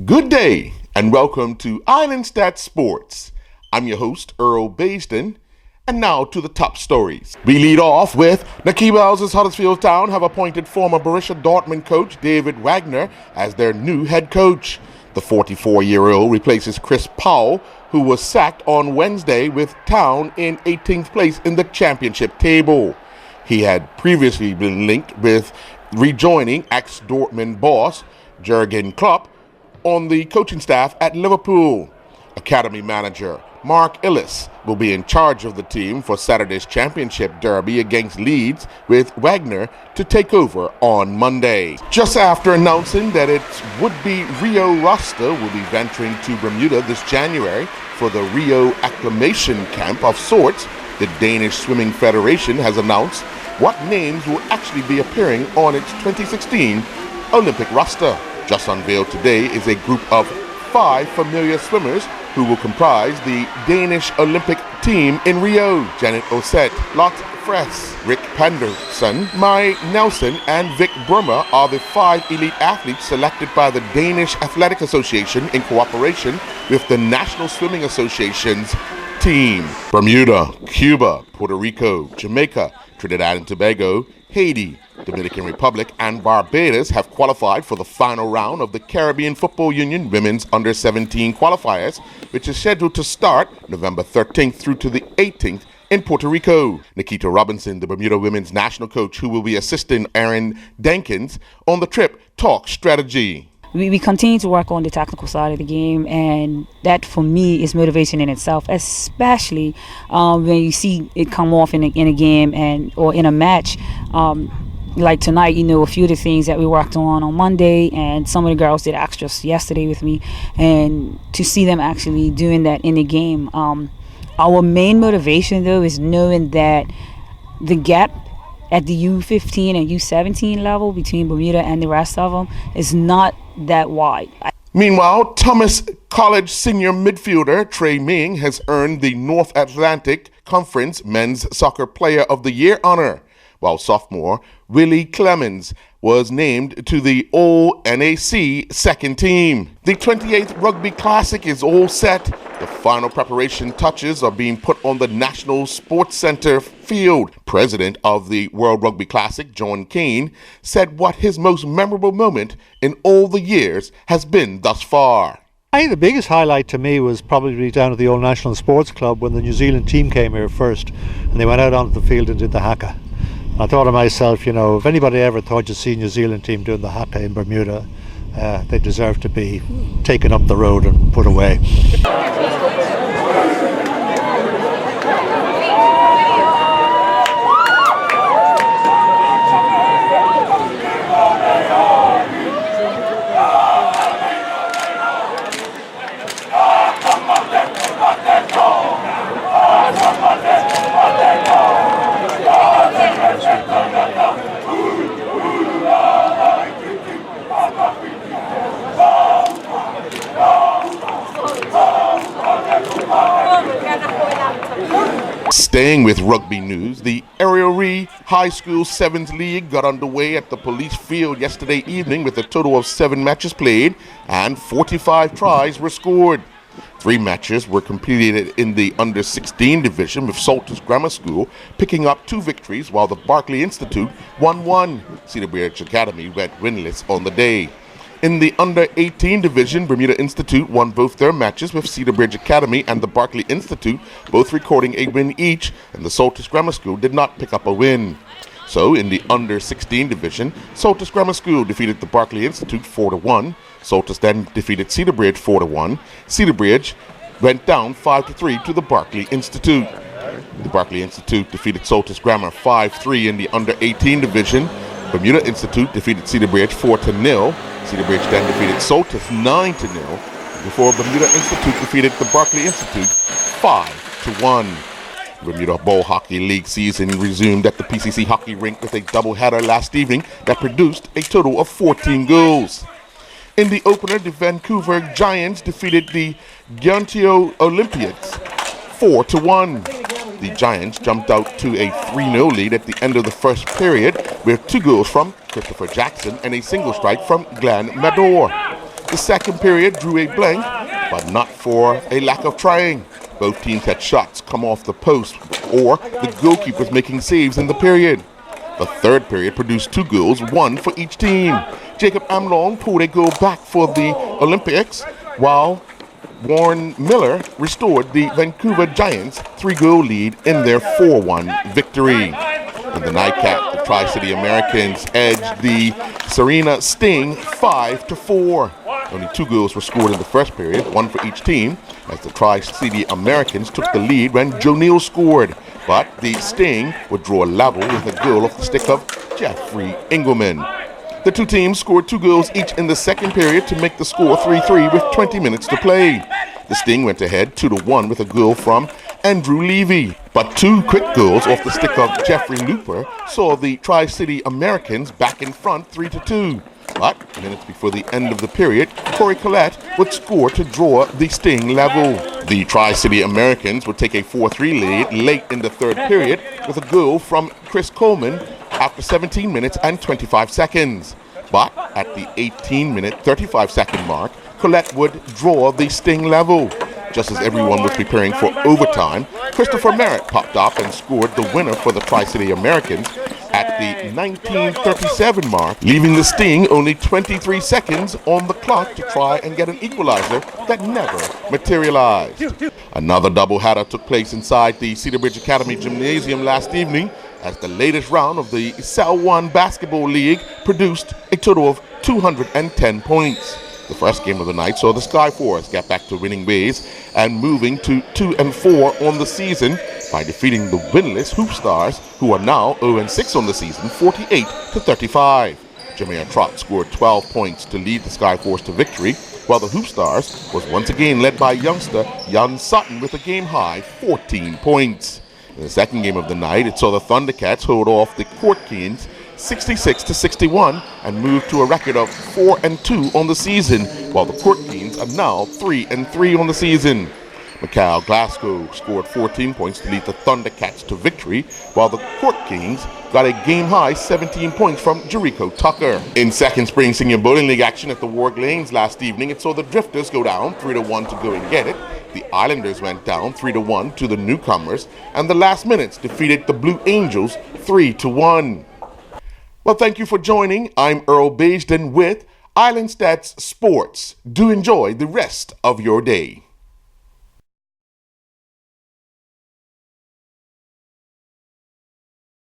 Good day and welcome to Islandstats Sports. I'm your host, Earl Baisden, and now to the top stories. We lead off with Nikki Wells' Huddersfield Town have appointed former Borussia Dortmund coach David Wagner as their new head coach. The 44-year-old replaces Chris Powell, who was sacked on Wednesday with Town in 18th place in the championship table. He had previously been linked with rejoining ex-Dortmund boss Jurgen Klopp on the coaching staff at Liverpool. Academy manager Mark Illis will be in charge of the team for Saturday's championship derby against Leeds, with Wagner to take over on Monday. Just after announcing that its would-be Rio roster will be venturing to Bermuda this January for the Rio acclimation camp of sorts, the Danish Swimming Federation has announced what names will actually be appearing on its 2016 Olympic roster. Just unveiled today is a group of 5 familiar swimmers who will comprise the Danish Olympic team in Rio. Janet Osset, Lot Fress, Rick Panderson, Mai Nelson, and Vic Brummer are the 5 elite athletes selected by the Danish Athletic Association in cooperation with the National Swimming Association's team. Bermuda, Cuba, Puerto Rico, Jamaica, Trinidad and Tobago, Haiti, Dominican Republic, and Barbados have qualified for the final round of the Caribbean Football Union Women's Under-17 qualifiers, which is scheduled to start November 13th through to the 18th in Puerto Rico. Nikita Robinson, the Bermuda women's national coach who will be assisting Erin Denkins on the trip, talks strategy. We continue to work on the tactical side of the game, and that for me is motivation in itself, especially when you see it come off in a game or in a match. Like tonight, a few of the things that we worked on Monday, and some of the girls did extras yesterday with me, and to see them actually doing that in the game. Our main motivation, though, is knowing that the gap at the U15 and U17 level between Bermuda and the rest of them is not that wide. Meanwhile, Thomas College senior midfielder Trey Ming has earned the North Atlantic Conference Men's Soccer Player of the Year honor, while sophomore Willie Clemens was named to the All-NAC second team. The 28th Rugby Classic is all set. The final preparation touches are being put on the National Sports Center field. President of the World Rugby Classic, John Kane, said what his most memorable moment in all the years has been thus far. I think the biggest highlight to me was probably down at the Old National Sports Club when the New Zealand team came here first and they went out onto the field and did the haka. I thought to myself, if anybody ever thought you'd see New Zealand team doing the haka in Bermuda, they deserve to be taken up the road and put away. Staying with rugby news, the Ariori High School Sevens League got underway at the police field yesterday evening with a total of 7 matches played and 45 tries were scored. 3 matches were completed in the under-16 division, with Salters Grammar School picking up 2 victories while the Barclay Institute won 1. Cedar Bridge Academy went winless on the day. In the under-18 division, Bermuda Institute won both their matches, with Cedar Bridge Academy and the Barclay Institute both recording a win each, and the Salters Grammar School did not pick up a win. So, in the under-16 division, Salters Grammar School defeated the Barclay Institute 4-1. Salters then defeated Cedar Bridge 4-1. Cedar Bridge went down 5-3 to the Barclay Institute. The Barclay Institute defeated Salters Grammar 5-3 in the under-18 division. Bermuda Institute defeated Cedar Bridge 4-0. Cedar Bridge then defeated Salters 9-0 before Bermuda Institute defeated the Barclay Institute 5-1. Bermuda Bowl Hockey League season resumed at the PCC hockey rink with a doubleheader last evening that produced a total of 14 goals. In the opener, the Vancouver Giants defeated the Gantio Olympiads 4-1. The Giants jumped out to a 3-0 lead at the end of the first period with 2 goals from Christopher Jackson and a single strike from Glenn Mador. The second period drew a blank, but not for a lack of trying. Both teams had shots come off the post or the goalkeepers making saves in the period. The third period produced 2 goals, 1 for each team. Jacob Amlong pulled a goal back for the Olympics, while Warren Miller restored the Vancouver Giants' 3-goal lead in their 4-1 victory. In the nightcap, the Tri-City Americans edged the Serena Sting 5-4. Only 2 goals were scored in the first period, 1 for each team, as the Tri-City Americans took the lead when Joe Neal scored. But the Sting would draw level with a goal off the stick of Jeffrey Engelman. The two teams scored 2 goals each in the second period to make the score 3-3 with 20 minutes to play. The Sting went ahead 2-1 with a goal from Andrew Levy. But 2 quick goals off the stick of Jeffrey Looper saw the Tri-City Americans back in front 3-2. But minutes before the end of the period, Corey Collette would score to draw the Sting level. The Tri-City Americans would take a 4-3 lead late in the third period with a goal from Chris Coleman after 17 minutes and 25 seconds. But at the 18-minute, 35-second mark, Collette would draw the Sting level. Just as everyone was preparing for overtime, Christopher Merritt popped up and scored the winner for the Tri-City Americans at the 1937 mark, leaving the Sting only 23 seconds on the clock to try and get an equalizer that never materialized. Another doubleheader took place inside the Cedar Bridge Academy Gymnasium last evening, as the latest round of the Cell 1 Basketball League produced a total of 210 points. The first game of the night saw the Skyforce get back to winning ways and moving to 2-4 on the season by defeating the winless Hoop Stars, who are now 0-6 on the season, 48-35. Jameer Trott scored 12 points to lead the Skyforce to victory, while the Hoop Stars was once again led by youngster Jan Sutton with a game-high 14 points. In the second game of the night, it saw the Thundercats hold off the Court Kings 66-61 and move to a record of 4-2 on the season, while the Court Kings are now 3-3 on the season. Mikhail Glasgow scored 14 points to lead the Thundercats to victory, while the Court Kings got a game-high 17 points from Jericho Tucker. In second spring senior bowling league action at the Warwick Lanes last evening, it saw the Drifters go down 3-1 to go and get it. The Islanders went down 3-1 to the newcomers, and the last minutes defeated the Blue Angels 3-1. Well, thank you for joining. I'm Earl Baisden with Islandstats Sports. Do enjoy the rest of your day.